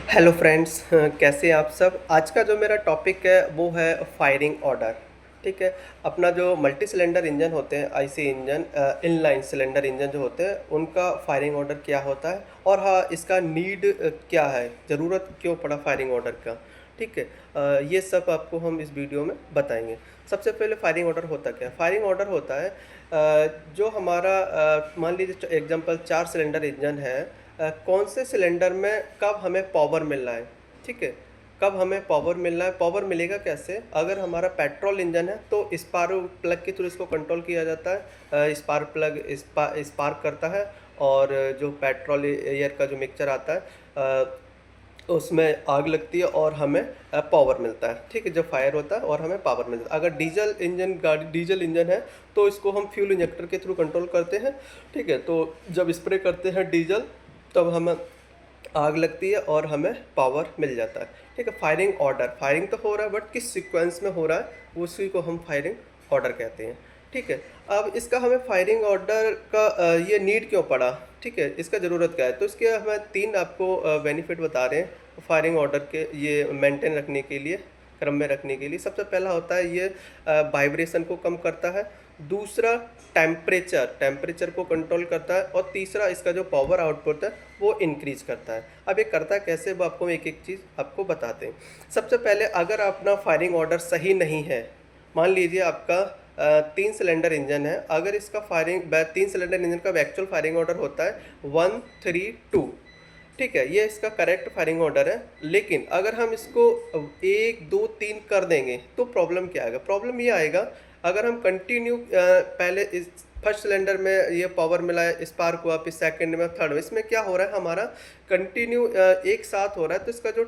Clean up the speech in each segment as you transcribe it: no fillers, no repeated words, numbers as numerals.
Hello friends, कैसे हैं आप सब। आज का जो मेरा टॉपिक है वो है फायरिंग ऑर्डर। ठीक है। अपना जो मल्टी सिलेंडर इंजन होते हैं, IC engine, inline cylinder engine जो होते हैं, उनका फायरिंग ऑर्डर क्या होता है और हाँ, इसका नीड क्या है, ज़रूरत क्यों पड़ा फायरिंग ऑर्डर का। ठीक है। ये सब आपको हम इस वीडियो में बताएंगे। सबसे पहले फायरिंग ऑर्डर होता क्या है। फायरिंग ऑर्डर होता है जो हमारा मान लीजिए एग्जांपल 4 सिलेंडर इंजन है। कौन से सिलेंडर में कब हमें पावर मिल रहा है। ठीक है। कब हमें पावर मिल रहा है, पावर मिलेगा कैसे। अगर हमारा पेट्रोल इंजन है तो स्पार्क प्लग के थ्रू इसको कंट्रोल किया जाता है। स्पार्क प्लग स्पार्क करता है और जो पेट्रोल एयर का जो मिक्सचर आता है उसमें आग लगती है और हमें पावर मिलता है। ठीक है। जब फायर होता है और हमें पावर मिलता है। अगर डीजल इंजन गाड़ी डीजल इंजन है तो इसको हम फ्यूल इंजेक्टर के थ्रू कंट्रोल करते हैं। ठीक है। तो जब स्प्रे करते हैं डीजल तब हमें आग लगती है और हमें पावर मिल जाता है। ठीक है। फायरिंग ऑर्डर, फायरिंग तो हो रहा है बट किस सीक्वेंस में हो रहा है उसी को हम फायरिंग ऑर्डर कहते हैं। ठीक है। अब इसका हमें फायरिंग ऑर्डर का ये नीड क्यों पड़ा। ठीक है। इसका ज़रूरत क्या है, तो इसके हमें 3 आपको बेनिफिट बता रहे हैं फायरिंग ऑर्डर के, ये मेंटेन रखने के लिए, क्रम में रखने के लिए। सबसे पहला होता है ये वाइब्रेशन को कम करता है। दूसरा टेम्परेचर को कंट्रोल करता है। और तीसरा इसका जो पावर आउटपुट है वो इंक्रीज करता है। अब ये करता है कैसे, वो आपको एक एक चीज़ आपको बताते हैं। सबसे पहले अगर अपना फायरिंग ऑर्डर सही नहीं है, मान लीजिए आपका 3 सिलेंडर इंजन है, अगर इसका 3 सिलेंडर इंजन का एक्चुअल फायरिंग ऑर्डर होता है 132। ठीक है। ये इसका करेक्ट फायरिंग ऑर्डर है। लेकिन अगर हम इसको 1 2 3 कर देंगे तो प्रॉब्लम क्या आएगा। प्रॉब्लम ये आएगा, अगर हम कंटिन्यू पहले इस फर्स्ट सिलेंडर में ये पावर मिला है, स्पार्क हुआ, फिर सेकंड में, थर्ड में, इसमें क्या हो रहा है, हमारा कंटिन्यू एक साथ हो रहा है। तो इसका जो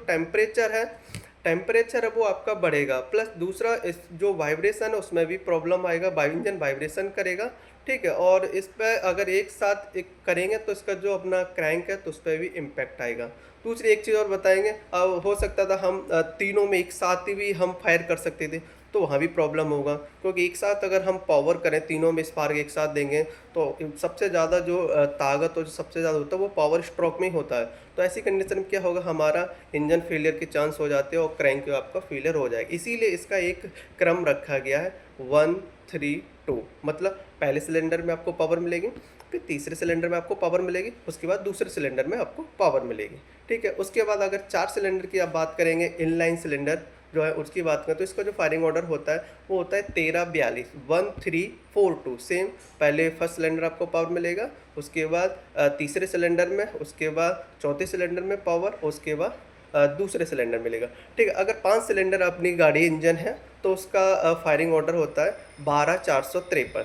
टेम्परेचर है वो आपका बढ़ेगा। प्लस दूसरा इस जो वाइब्रेशन है उसमें भी प्रॉब्लम आएगा, इंजन वाइब्रेशन करेगा। ठीक है। और इस पर अगर एक साथ एक करेंगे तो इसका जो अपना क्रैंक है तो उस पर भी इम्पैक्ट आएगा। दूसरी एक चीज़ और बताएंगे, अब हो सकता था हम तीनों में एक साथ ही भी हम फायर कर सकते थे, तो वहाँ भी प्रॉब्लम होगा। क्योंकि एक साथ अगर हम पावर करें, तीनों में स्पार्क एक साथ देंगे तो सबसे ज़्यादा जो ताकत और जो सबसे ज़्यादा होता है वो पावर स्ट्रोक में ही होता है। तो ऐसी कंडीशन में क्या होगा, हमारा इंजन फेलियर के चांस हो जाते हैं और क्रैंक आपका फेलियर हो जाएगा। इसीलिए इसका एक क्रम रखा गया है 1 3 2। मतलब पहले सिलेंडर में आपको पावर मिलेगी, फिर तीसरे सिलेंडर में आपको पावर मिलेगी, उसके बाद दूसरे सिलेंडर में आपको पावर मिलेगी। ठीक है। उसके बाद अगर 4 सिलेंडर की आप बात करेंगे, इनलाइन सिलेंडर जो है उसकी बात करें, तो इसका जो फायरिंग ऑर्डर होता है वो होता है 1342 1342। सेम, पहले फर्स्ट सिलेंडर आपको पावर मिलेगा, उसके बाद तीसरे सिलेंडर में, उसके बाद चौथे सिलेंडर में पावर, उसके बाद दूसरे सिलेंडर मिलेगा। ठीक है। अगर 5 सिलेंडर अपनी गाड़ी इंजन है तो उसका फायरिंग ऑर्डर होता है 12453।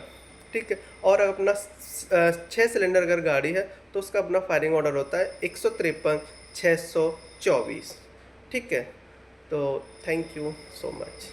ठीक है। और अपना 6 सिलेंडर अगर गाड़ी है तो उसका अपना फायरिंग ऑर्डर होता है 153 624। ठीक है। तो थैंक यू सो मच।